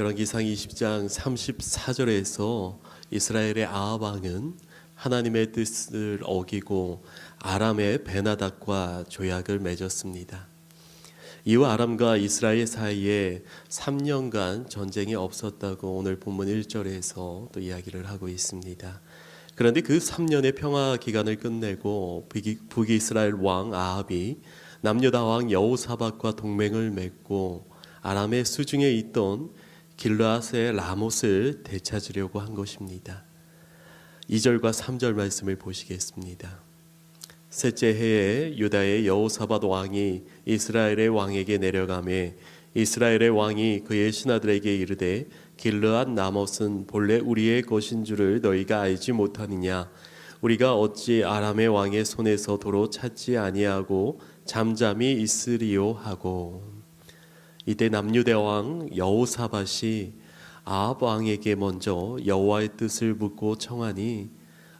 열왕기상 20장 34절에서 이스라엘의 아합 왕은 하나님의 뜻을 어기고 아람의 베나닥과 조약을 맺었습니다. 이후 아람과 이스라엘 사이에 3년간 전쟁이 없었다고 오늘 본문 1절에서 또 이야기를 하고 있습니다. 그런데 그 3년의 평화 기간을 끝내고 북이스라엘 왕 아합이 남유다 왕 여호사밧과 동맹을 맺고 아람의 수중에 있던 길르앗의 라못을 되찾으려고 한 것입니다. 2절과 3절 말씀을 보시겠습니다. 셋째 해에 유다의 여호사밧 왕이 이스라엘의 왕에게 내려가매 이스라엘의 왕이 그의 신하들에게 이르되 길르앗 라못은 본래 우리의 것인 줄을 너희가 알지 못하느냐? 우리가 어찌 아람의 왕의 손에서 도로 찾지 아니하고 잠잠히 있으리요 하고. 이때 남유대 왕 여호사밧이 아합 왕에게 먼저 여호와의 뜻을 묻고 청하니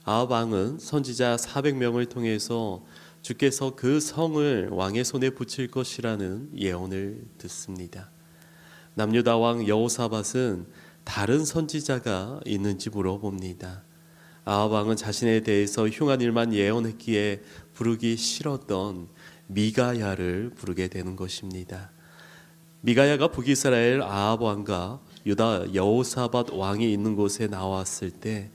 아합 왕은 선지자 400명을 통해서 주께서 그 성을 왕의 손에 붙일 것이라는 예언을 듣습니다. 남유다 왕 여호사밧은 다른 선지자가 있는지 물어봅니다. 아합 왕은 자신에 대해서 흉한 일만 예언했기에 부르기 싫었던 미가야를 부르게 되는 것입니다. 미가야가 북이스라엘 아합 왕과 유다 여호사밧 왕이 있는 곳에 나왔을 때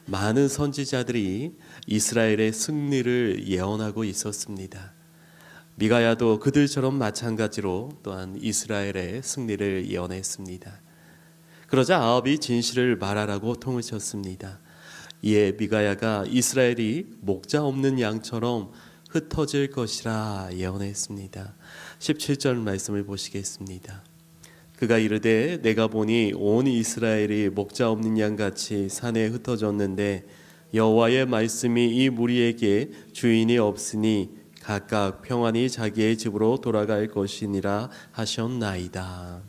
많은 선지자들이 이스라엘의 승리를 예언하고 있었습니다. 미가야도 그들처럼 마찬가지로 또한 이스라엘의 승리를 예언했습니다. 그러자 아합이 진실을 말하라고 통을 쳤습니다. 이에 미가야가 이스라엘이 목자 없는 양처럼 흩어질 것이라 예언했습니다. 17절 말씀을 보시겠습니다. 그가 이르되 내가 보니 온 이스라엘이 목자 없는 양같이 산에 흩어졌는데 여호와의 말씀이 이 무리에게 주인이 없으니 각각 평안히 자기의 집으로 돌아갈 것이니라 하셨나이다.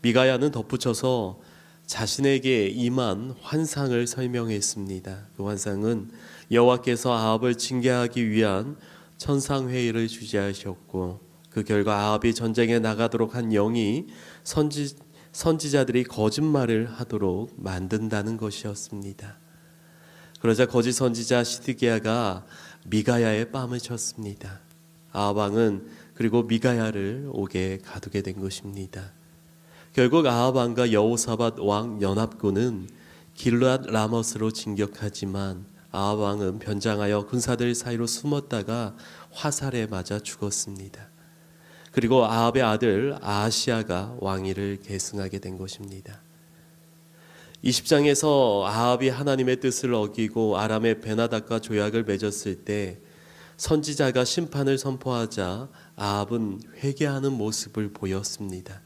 미가야는 덧붙여서 자신에게 임한 환상을 설명했습니다. 그 환상은 여호와께서 아합을 징계하기 위한 천상회의를 주재하셨고 그 결과 아합이 전쟁에 나가도록 한 영이 선지자들이 거짓말을 하도록 만든다는 것이었습니다. 그러자 거짓 선지자 시드기야가 미가야의 뺨을 쳤습니다. 아합 왕은 그리고 미가야를 옥에 가두게 된 것입니다. 결국 아합 왕과 여호사밧 왕 연합군은 길르앗 라못으로 진격하지만 아합 왕은 변장하여 군사들 사이로 숨었다가 화살에 맞아 죽었습니다. 그리고 아합의 아들 아하시야가 왕위를 계승하게 된 것입니다. 20장에서 아합이 하나님의 뜻을 어기고 아람의 베나닥과 조약을 맺었을 때 선지자가 심판을 선포하자 아합은 회개하는 모습을 보였습니다.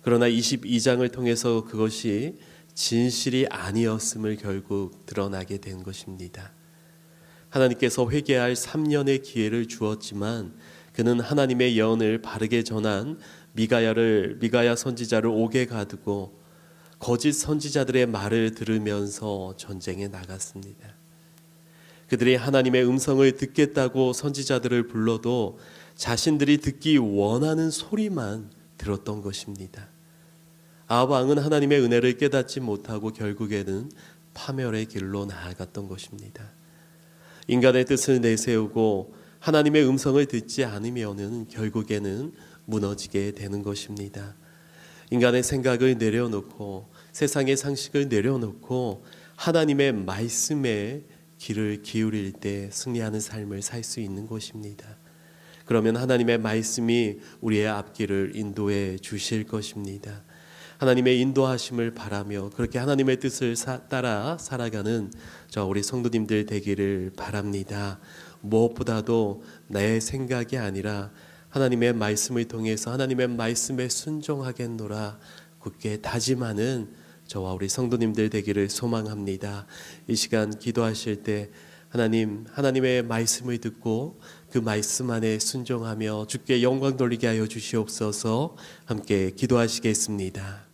그러나 22장을 통해서 그것이 진실이 아니었음을 결국 드러나게 된 것입니다. 하나님께서 회개할 3년의 기회를 주었지만 그는 하나님의 예언을 바르게 전한 미가야 선지자를 옥에 가두고 거짓 선지자들의 말을 들으면서 전쟁에 나갔습니다. 그들이 하나님의 음성을 듣겠다고 선지자들을 불러도 자신들이 듣기 원하는 소리만 들었던 것입니다. 아합 왕은 하나님의 은혜를 깨닫지 못하고 결국에는 파멸의 길로 나아갔던 것입니다. 인간의 뜻을 내세우고 하나님의 음성을 듣지 않으면은 결국에는 무너지게 되는 것입니다. 인간의 생각을 내려놓고 세상의 상식을 내려놓고 하나님의 말씀에 귀를 기울일 때 승리하는 삶을 살 수 있는 것입니다. 그러면 하나님의 말씀이 우리의 앞길을 인도해 주실 것입니다. 하나님의 인도하심을 바라며 그렇게 하나님의 뜻을 따라 살아가는 우리 성도님들 되기를 바랍니다. 무엇보다도 내 생각이 아니라 하나님의 말씀을 통해서 하나님의 말씀에 순종하겠노라 굳게 다짐하는 저와 우리 성도님들 되기를 소망합니다. 이 시간 기도하실 때 하나님의 말씀을 듣고 그 말씀 안에 순종하며 주께 영광 돌리게 하여 주시옵소서. 함께 기도하시겠습니다.